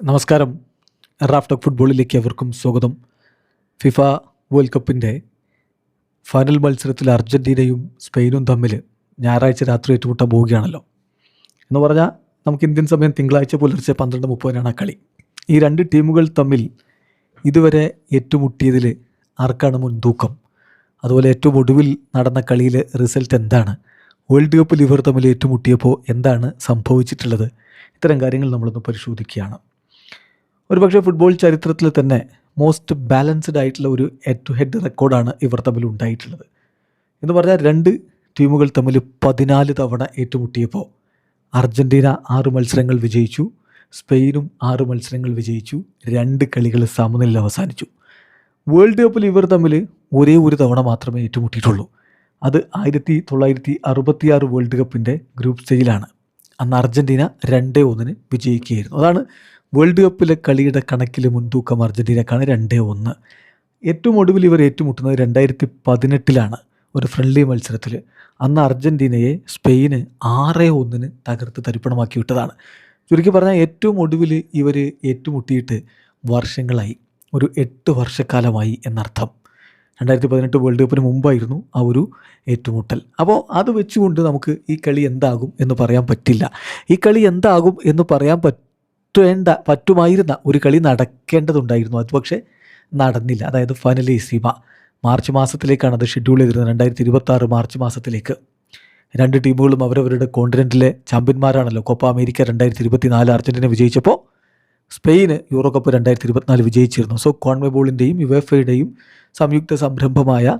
നമസ്കാരം. Raf talk ഫുട്ബോളിലേക്ക് എവർക്കും സ്വാഗതം. ഫിഫ വേൾഡ് കപ്പിൻ്റെ ഫൈനൽ മത്സരത്തിൽ അർജൻറ്റീനയും സ്പെയിനും തമ്മിൽ ഞായറാഴ്ച രാത്രി ഏറ്റുമുട്ടാൻ പോവുകയാണല്ലോ. എന്ന് പറഞ്ഞാൽ നമുക്ക് ഇന്ത്യൻ സമയം തിങ്കളാഴ്ച പുലർച്ചെ 12:30 കളി. ഈ രണ്ട് ടീമുകൾ തമ്മിൽ ഇതുവരെ ഏറ്റുമുട്ടിയതിൽ ആർക്കാണ് മുൻതൂക്കം? അതുപോലെ ഏറ്റവും ഒടുവിൽ നടന്ന കളിയിലെ റിസൾട്ട് എന്താണ്? വേൾഡ് കപ്പിൽ ഇവർ തമ്മിൽ ഏറ്റുമുട്ടിയപ്പോൾ എന്താണ് സംഭവിച്ചിട്ടുള്ളത്? ഇത്തരം കാര്യങ്ങൾ നമ്മളൊന്ന് പരിശോധിക്കുകയാണ്. ഒരുപക്ഷെ ഫുട്ബോൾ ചരിത്രത്തിൽ തന്നെ മോസ്റ്റ് ബാലൻസ്ഡ് ആയിട്ടുള്ള ഒരു ഹെഡ് ടു ഹെഡ് റെക്കോർഡാണ് ഇവർ തമ്മിൽ ഉണ്ടായിട്ടുള്ളത്. എന്ന് പറഞ്ഞാൽ രണ്ട് ടീമുകൾ തമ്മിൽ 14 തവണ ഏറ്റുമുട്ടിയപ്പോൾ അർജൻറ്റീന 6 മത്സരങ്ങൾ വിജയിച്ചു, സ്പെയിനും 6 മത്സരങ്ങൾ വിജയിച്ചു. 2 കളികൾ സമനിലയിൽ അവസാനിച്ചു. വേൾഡ് കപ്പിൽ ഇവർ തമ്മിൽ ഒരേ ഒരു തവണ മാത്രമേ ഏറ്റുമുട്ടിയിട്ടുള്ളൂ. അത് 1966 വേൾഡ് കപ്പിൻ്റെ ഗ്രൂപ്പ് സ്റ്റേജിലാണ്. അന്ന് അർജൻറ്റീന 2-1 വിജയിക്കുകയായിരുന്നു. അതാണ് വേൾഡ് കപ്പിലെ കളിയുടെ കണക്കിൽ മുൻതൂക്കം അർജൻറ്റീനക്കാണ് 2-1. ഏറ്റവും ഒടുവിൽ ഇവർ ഏറ്റുമുട്ടുന്നത് 2018 ഒരു ഫ്രണ്ട്ലി മത്സരത്തിൽ. അന്ന് അർജൻറ്റീനയെ സ്പെയിന് 6-1 തകർത്ത് തരിപ്പണമാക്കി വിട്ടതാണ്. ചുരുക്കി പറഞ്ഞാൽ ഏറ്റവും ഒടുവിൽ ഇവർ ഏറ്റുമുട്ടിയിട്ട് വർഷങ്ങളായി, ഒരു 8 വർഷക്കാലമായി എന്നർത്ഥം. 2018 വേൾഡ് കപ്പിന് മുമ്പായിരുന്നു ആ ഒരു ഏറ്റുമുട്ടൽ. അപ്പോൾ അത് വെച്ചുകൊണ്ട് നമുക്ക് ഈ കളി എന്താകും എന്ന് പറയാൻ പറ്റില്ല. ഈ കളി എന്താകും എന്ന് പറയാൻ പറ്റുമായിരുന്ന ഒരു കളി നടക്കേണ്ടതുണ്ടായിരുന്നു. അത് പക്ഷേ നടന്നില്ല. അതായത് ഫൈനലിസിമ മാർച്ച് മാസത്തിലേക്കാണ് അത് ഷെഡ്യൂൾ ചെയ്തിരുന്നത്. 2026 മാർച്ച് മാസത്തിലേക്ക്. രണ്ട് ടീമുകളും അവരവരുടെ കോണ്ടിനെൻറ്റിലെ ചാമ്പ്യന്മാരാണല്ലോ. കോപ്പ അമേരിക്ക 2024 അർജൻറ്റീന വിജയിച്ചപ്പോൾ സ്പെയിന് യൂറോ കപ്പ് 2024 വിജയിച്ചിരുന്നു. സോ കോൺമെബോളിൻ്റെയും യുവേഫയുടെയും സംയുക്ത സംരംഭമായ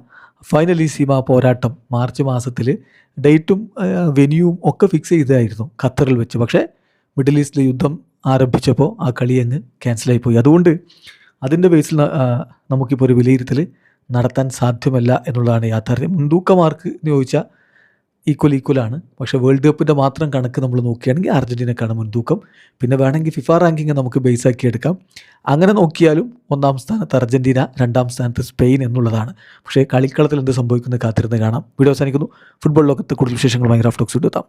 ഫൈനലിസിമ പോരാട്ടം മാർച്ച് മാസത്തിൽ ഡേറ്റും വെന്യൂവും ഒക്കെ ഫിക്സ് ചെയ്തതായിരുന്നു ഖത്തറിൽ വെച്ച്. പക്ഷേ മിഡിൽ ഈസ്റ്റിലെ യുദ്ധം ആരംഭിച്ചപ്പോൾ ആ കളി അങ്ങ് ക്യാൻസലായിപ്പോയി. അതുകൊണ്ട് അതിൻ്റെ ബേസിൽ നമുക്കിപ്പോൾ ഒരു വിലയിരുത്തൽ നടത്താൻ സാധ്യമല്ല എന്നുള്ളതാണ് യാഥാർത്ഥ്യം. മുൻതൂക്കമാർക്ക് എന്ന് ചോദിച്ചാൽ ഈക്വലാണ്. പക്ഷേ വേൾഡ് കപ്പിൻ്റെ മാത്രം കണക്ക് നമ്മൾ നോക്കുകയാണെങ്കിൽ അർജൻറ്റീനക്കാണ് മുൻതൂക്കം. പിന്നെ വേണമെങ്കിൽ ഫിഫ റാങ്കിങ് നമുക്ക് ബേസാക്കി എടുക്കാം. അങ്ങനെ നോക്കിയാലും 1-ാം സ്ഥാനത്ത് അർജൻറ്റീന, 2-ാം സ്ഥാനത്ത് സ്പെയിൻ എന്നുള്ളതാണ്. പക്ഷേ കളിക്കളത്തിൽ എന്ത് സംഭവിക്കുന്നത് കാത്തിരുന്ന് കാണാം. വീഡിയോ അവസാനിക്കുന്നു. ഫുട്ബോൾ ലോകത്ത് കൂടുതൽ വിശേഷങ്ങളുമായി റാഫ് ടോക്സ് എത്താം.